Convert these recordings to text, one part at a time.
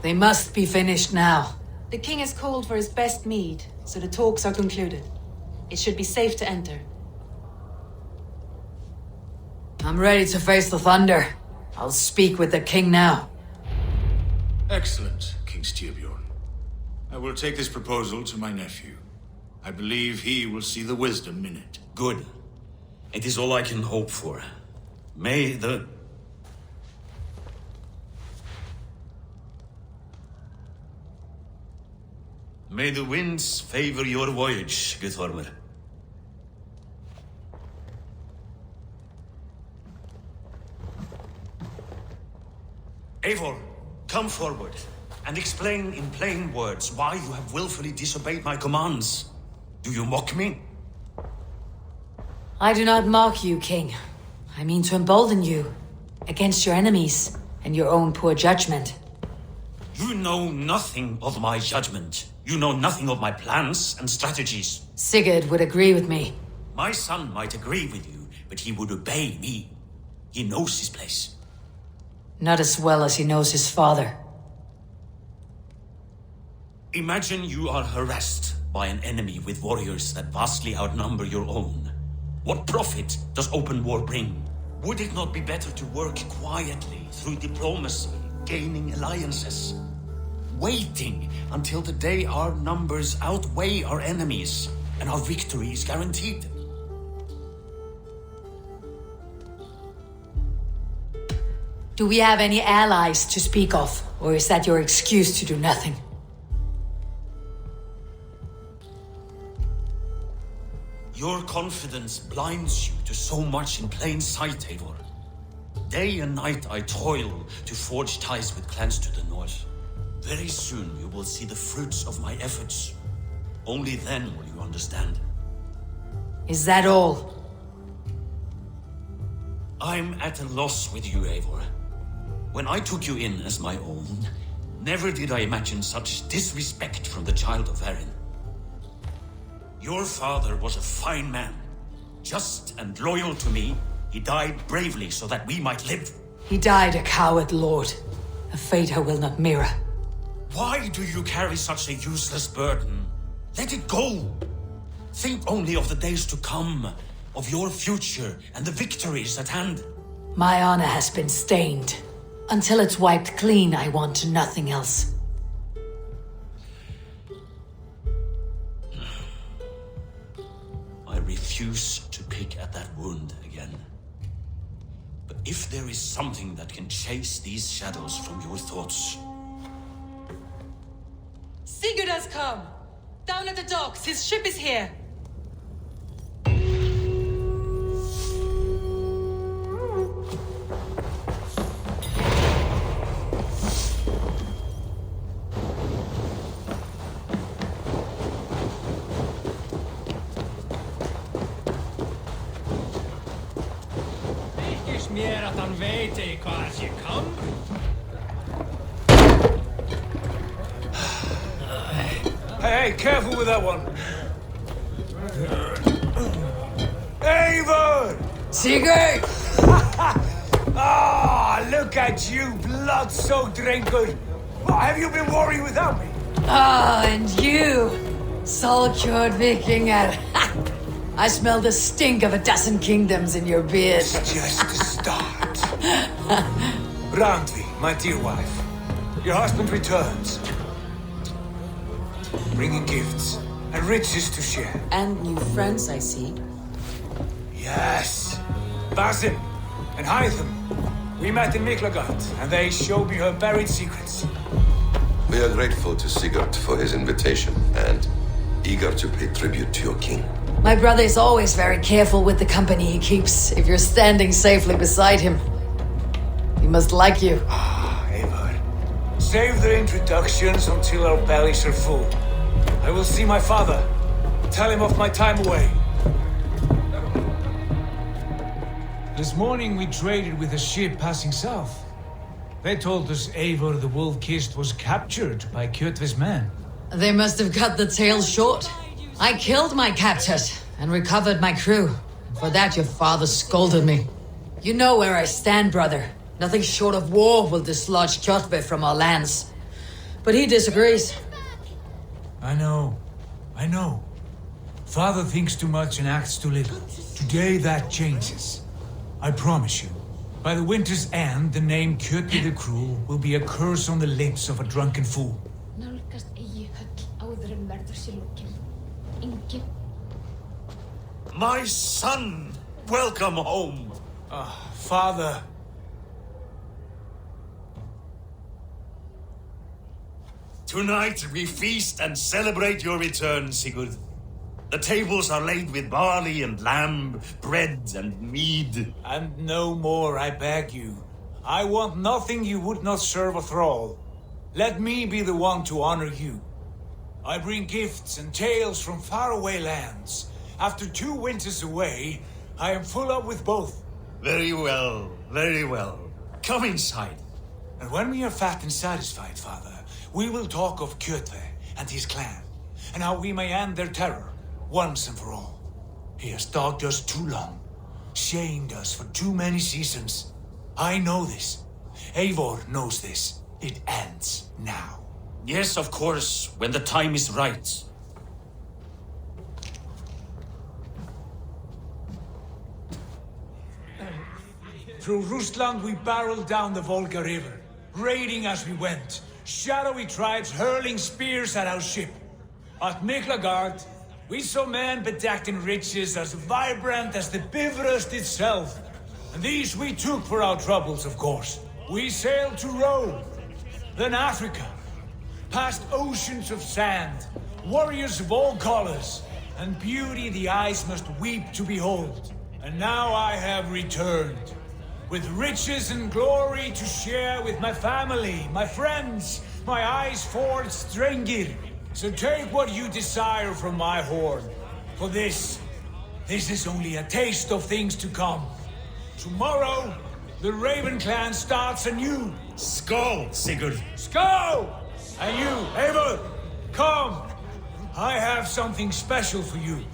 They must be finished now. The king has called for his best mead, so the talks are concluded. It should be safe to enter. I'm ready to face the thunder. I'll speak with the king now. Excellent, King Styrbjorn. I will take this proposal to my nephew. I believe he will see the wisdom in it. Good. It is all I can hope for. May the winds favor your voyage, Kjotve. Eivor, come forward and explain in plain words why you have willfully disobeyed my commands. Do you mock me? I do not mock you, king. I mean to embolden you against your enemies and your own poor judgment. You know nothing of my judgment. You know nothing of my plans and strategies. Sigurd would agree with me. My son might agree with you, but he would obey me. He knows his place. Not as well as he knows his father. Imagine you are harassed by an enemy with warriors that vastly outnumber your own. What profit does open war bring? Would it not be better to work quietly through diplomacy, gaining alliances? Waiting until the day our numbers outweigh our enemies and our victory is guaranteed. Do we have any allies to speak of, or is that your excuse to do nothing? Your confidence blinds you to so much in plain sight, Eivor. Day and night I toil to forge ties with clans to the north. Very soon you will see the fruits of my efforts. Only then will you understand. Is that all? I'm at a loss with you, Eivor. When I took you in as my own, never did I imagine such disrespect from the child of Erin. Your father was a fine man. Just and loyal to me, he died bravely so that we might live. He died a coward, Lord. A fate I will not mirror. Why do you carry such a useless burden? Let it go. Think only of the days to come, of your future and the victories at hand. My honor has been stained. Until it's wiped clean, I want nothing else. I refuse to pick at that wound again. But if there is something that can chase these shadows from your thoughts... Sigurd has come! Down at the docks, his ship is here! Mér að hann veit hvað sé kom. Hey, careful with that one. Eivor! Sigurd! Ah, look at you, blood-soaked drinker. What, have you been worrying without me? Ah, and you, soul-cured Vikinger. I smell the stink of a dozen kingdoms in your beard. It's just the start. Randvi, my dear wife, your husband returns. Bringing gifts and riches to share. And new friends, I see. Yes. Basim and Hytham. We met in Miklagard, and they showed me her buried secrets. We are grateful to Sigurd for his invitation, and eager to pay tribute to your king. My brother is always very careful with the company he keeps, if you're standing safely beside him. He must like you. Ah, Eivor. Save the introductions until our bellies are full. I will see my father. Tell him of my time away. This morning we traded with a ship passing south. They told us Eivor the Wolf-Kissed was captured by Kjotve's men. They must have cut the tail short. I killed my captors and recovered my crew. For that your father scolded me. You know where I stand, brother. Nothing short of war will dislodge Kjotve from our lands. but he disagrees. I know. Father thinks too much and acts too little. Today that changes. I promise you. By the winter's end, the name Kjotve the Cruel will be a curse on the lips of a drunken fool. My son! Welcome home! Father. Tonight we feast and celebrate your return, Sigurd. The tables are laid with barley and lamb, bread and mead. And no more, I beg you. I want nothing you would not serve a thrall. Let me be the one to honor you. I bring gifts and tales from faraway lands. After 2 winters away, I am full up with both. Very well, very well. Come inside. And when we are fat and satisfied, Father, we will talk of Kjotve and his clan, and how we may end their terror, once and for all. He has dogged us too long, shamed us for too many seasons. I know this. Eivor knows this. It ends now. Yes, of course, when the time is right. Through Rusland we barreled down the Volga River, raiding as we went. Shadowy tribes hurling spears at our ship. At Miklagard, we saw men bedecked in riches as vibrant as the Bifrost itself. And these we took for our troubles, of course. We sailed to Rome, then Africa, past oceans of sand, warriors of all colors, and beauty the eyes must weep to behold. And now I have returned, with riches and glory to share with my family, my friends, my eyes-forged Strengir. So take what you desire from my hoard. For this is only a taste of things to come. Tomorrow, the Raven clan starts anew. Skål, Sigurd. Skål! And you, Eivor, come. I have something special for you.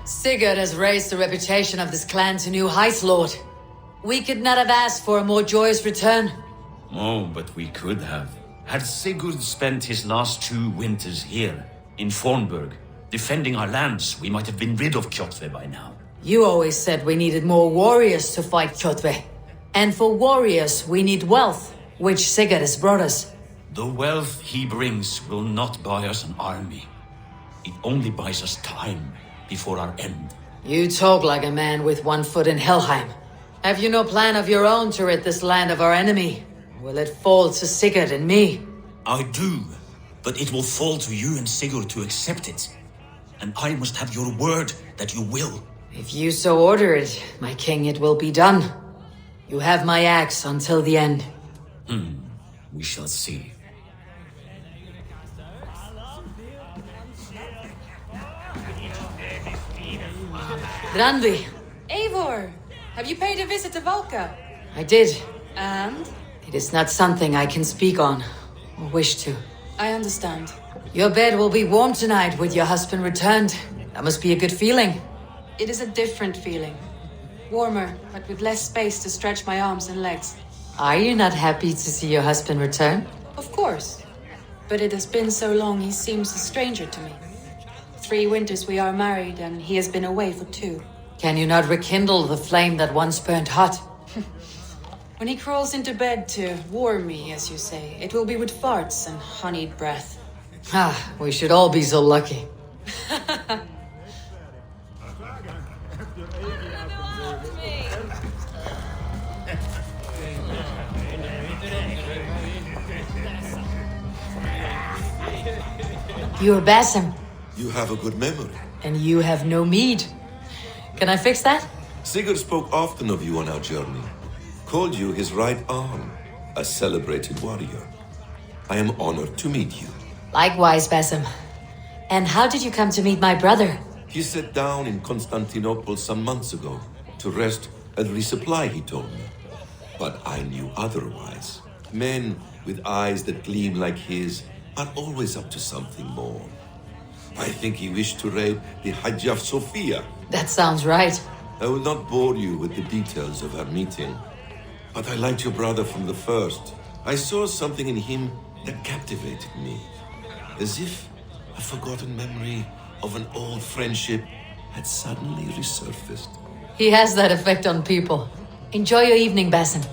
Sigurd has raised the reputation of this clan to new heights, Lord. We could not have asked for a more joyous return. Oh, but we could have. Had Sigurd spent his last 2 winters here, in Fornburg, defending our lands, we might have been rid of Kjotve by now. You always said we needed more warriors to fight Kjotve. And for warriors, we need wealth, which Sigurd has brought us. The wealth he brings will not buy us an army. It only buys us time before our end. You talk like a man with one foot in Helheim. Have you no plan of your own to rid this land of our enemy? Will it fall to Sigurd and me? I do, but it will fall to you and Sigurd to accept it. And I must have your word that you will. If you so order it, my king, it will be done. You have my axe until the end. We shall see. Randvi, Eivor! Have you paid a visit to Valka? I did. And? It is not something I can speak on, or wish to. I understand. Your bed will be warm tonight with your husband returned. That must be a good feeling. It is a different feeling. Warmer, but with less space to stretch my arms and legs. Are you not happy to see your husband return? Of course. But it has been so long he seems a stranger to me. 3 winters we are married and he has been away for 2. Can you not rekindle the flame that once burned hot? When he crawls into bed to warm me, as you say, it will be with farts and honeyed breath. We should all be so lucky. You're Basim, You have a good memory. and you have no mead. Can I fix that? Sigurd spoke often of you on our journey. Called you his right arm, a celebrated warrior. I am honored to meet you. Likewise, Basim. And how did you come to meet my brother? He sat down in Constantinople some months ago to rest and resupply, he told me. But I knew otherwise. Men with eyes that gleam like his are always up to something more. I think he wished to raid the Hagia Sophia. That sounds right. I will not bore you with the details of our meeting, but I liked your brother from the first. I saw something in him that captivated me, as if a forgotten memory of an old friendship had suddenly resurfaced. He has that effect on people. Enjoy your evening, Basim.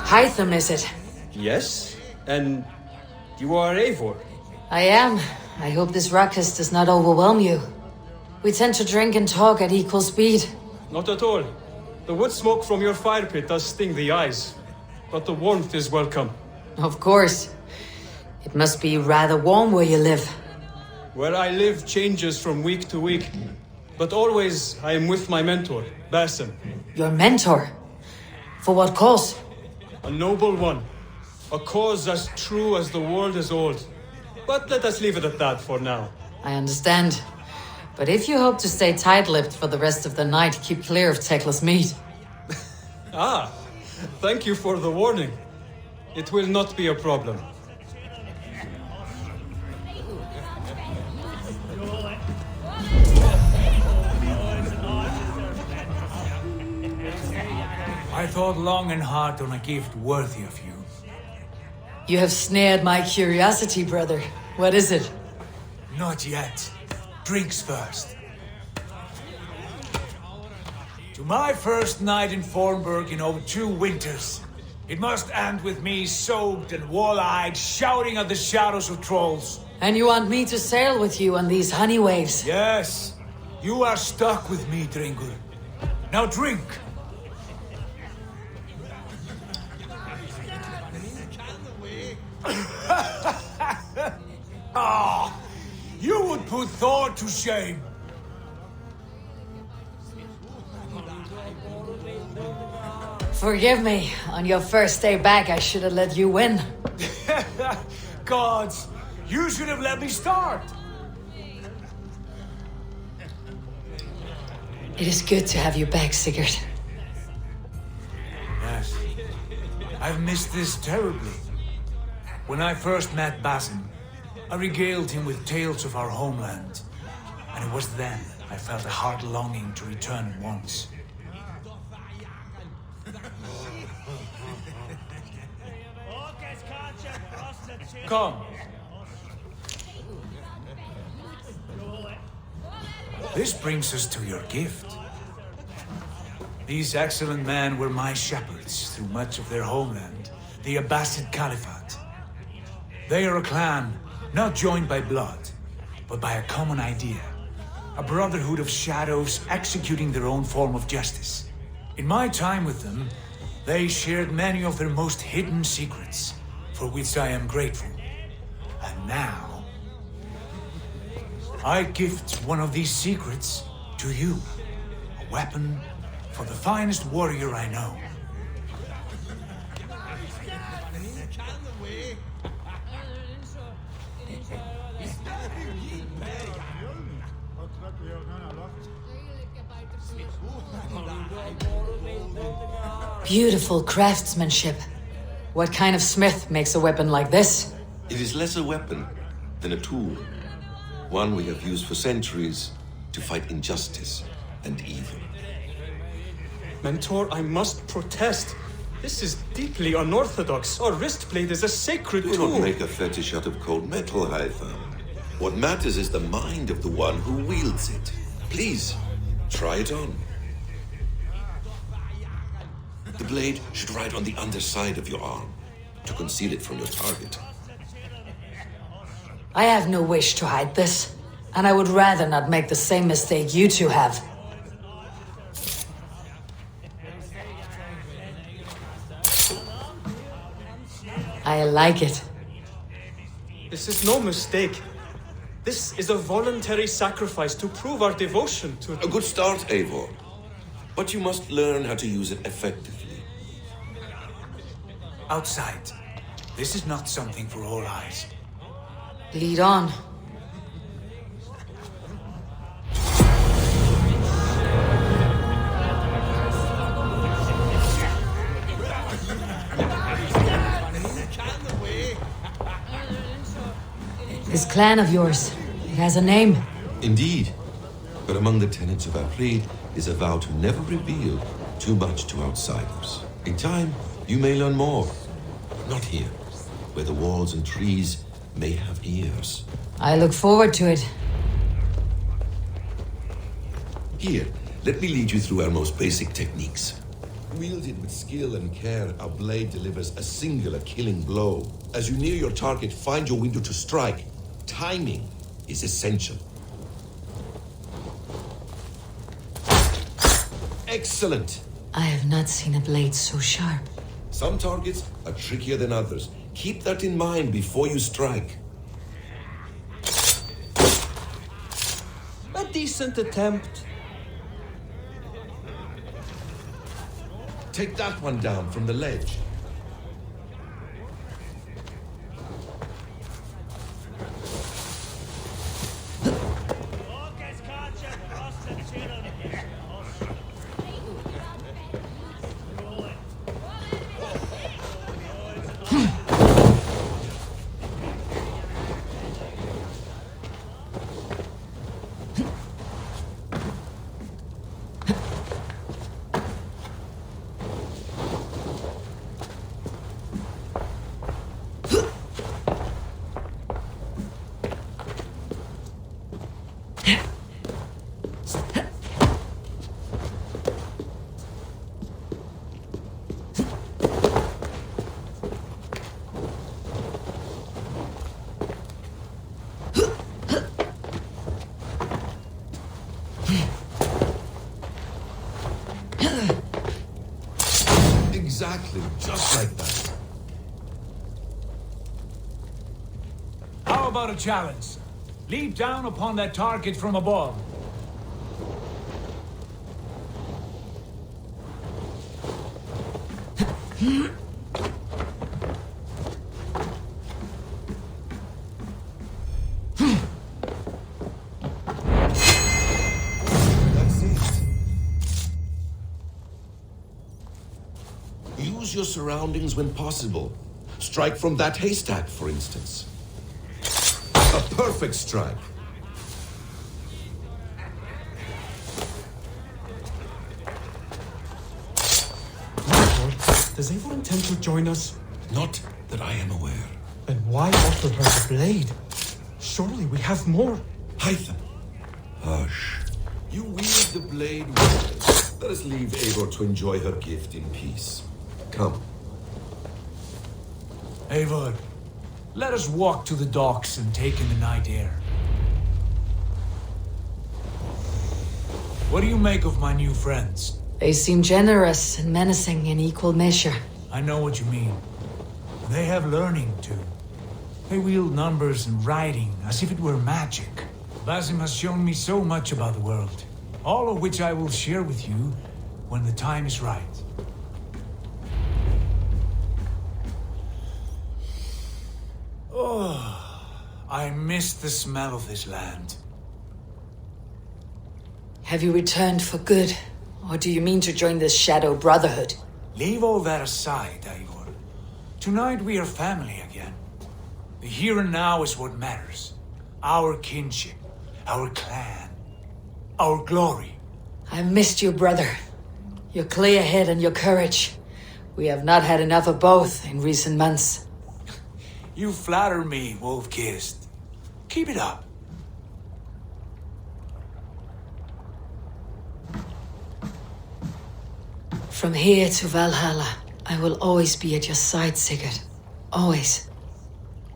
Hytham, is it? Yes? And you are Eivor? I am. I hope this ruckus does not overwhelm you. We tend to drink and talk at equal speed. Not at all. The wood smoke from your fire pit does sting the eyes. But the warmth is welcome. Of course. It must be rather warm where you live. Where I live changes from week to week. But always I am with my mentor, Basim. Your mentor? For what cause? A noble one. A cause as true as the world is old. But let us leave it at that for now. I understand. But if you hope to stay tight-lipped for the rest of the night, keep clear of Tekla's meat. Ah, thank you for the warning. It will not be a problem. I thought long and hard on a gift worthy of you. You have snared my curiosity, brother. What is it? Not yet. Drinks first. To my first night in Fornburg in over 2 winters. It must end with me soaked and wall-eyed, shouting at the shadows of trolls. And you want me to sail with you on these honey waves? Yes. You are stuck with me, Dringur. Now drink. Ah, you would put Thor to shame. Forgive me. On your first day back, I should have let you win. Gods, you should have let me start. It is good to have you back, Sigurd. Yes. I've missed this terribly. When I first met Basim, I regaled him with tales of our homeland. And it was then I felt a heart longing to return once. Come. This brings us to your gift. These excellent men were my shepherds through much of their homeland, the Abbasid Caliphate. They are a clan, not joined by blood, but by a common idea. A brotherhood of shadows executing their own form of justice. In my time with them, they shared many of their most hidden secrets, for which I am grateful. And now, I gift one of these secrets to you. A weapon for the finest warrior I know. Beautiful craftsmanship. What kind of smith makes a weapon like this? It is less a weapon than a tool. One we have used for centuries to fight injustice and evil. Mentor, I must protest. This is deeply unorthodox. Our wrist blade is a sacred Do tool. not make a fetish out of cold metal, Hytham. What matters is the mind of the one who wields it. Please, try it on. The blade should ride on the underside of your arm to conceal it from your target. I have no wish to hide this, and I would rather not make the same mistake you two have. I like it. This is no mistake. This is a voluntary sacrifice to prove our devotion to... A good start, Eivor. But you must learn how to use it effectively. Outside. This is not something for all eyes. Lead on. clan of yours. It has a name. Indeed. But among the tenets of our creed is a vow to never reveal too much to outsiders. In time, you may learn more. But not here, where the walls and trees may have ears. I look forward to it. Here, let me lead you through our most basic techniques. Wielded with skill and care, our blade delivers a singular killing blow. As you near your target, find your window to strike. Timing is essential. Excellent! I have not seen a blade so sharp. Some targets are trickier than others. Keep that in mind before you strike. A decent attempt. Take that one down from the ledge. Exactly, just like that. How about a challenge? Leap down upon that target from above. That's it. Use your surroundings when possible. Strike from that haystack, for instance. A perfect strike. Does Eivor intend to join us? Not that I am aware. Then why offer her the blade? Surely we have more. Hytham. Hush. You wield the blade well. Let us leave Eivor to enjoy her gift in peace. Come. Eivor, let us walk to the docks and take in the night air. What do you make of my new friends? They seem generous and menacing in equal measure. I know what you mean. They have learning, too. They wield numbers and writing as if it were magic. Basim has shown me so much about the world, all of which I will share with you when the time is right. Oh, I miss the smell of this land. Have you returned for good? Or do you mean to join this Shadow Brotherhood? Leave all that aside, Eivor. Tonight we are family again. The here and now is what matters. Our kinship, our clan, our glory. I've missed you, brother. Your clear head and your courage. We have not had enough of both in recent months. You flatter me, Wolf-Kissed. Keep it up. From here to Valhalla, I will always be at your side, Sigurd. Always.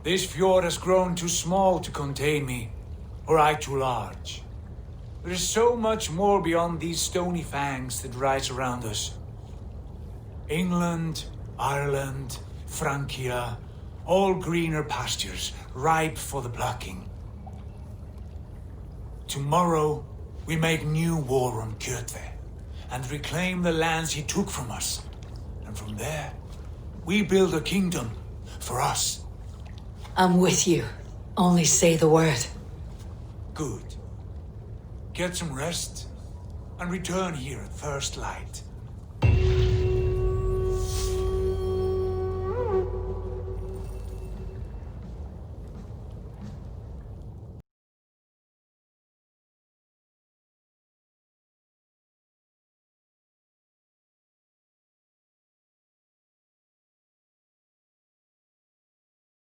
This fjord has grown too small to contain me, or I too large. There is so much more beyond these stony fangs that rise around us. England, Ireland, Francia, all greener pastures, ripe for the plucking. Tomorrow, we make new war on Kjotve, and reclaim the lands he took from us. And from there, we build a kingdom for us. I'm with you. Only say the word. Good. Get some rest, and return here at first light.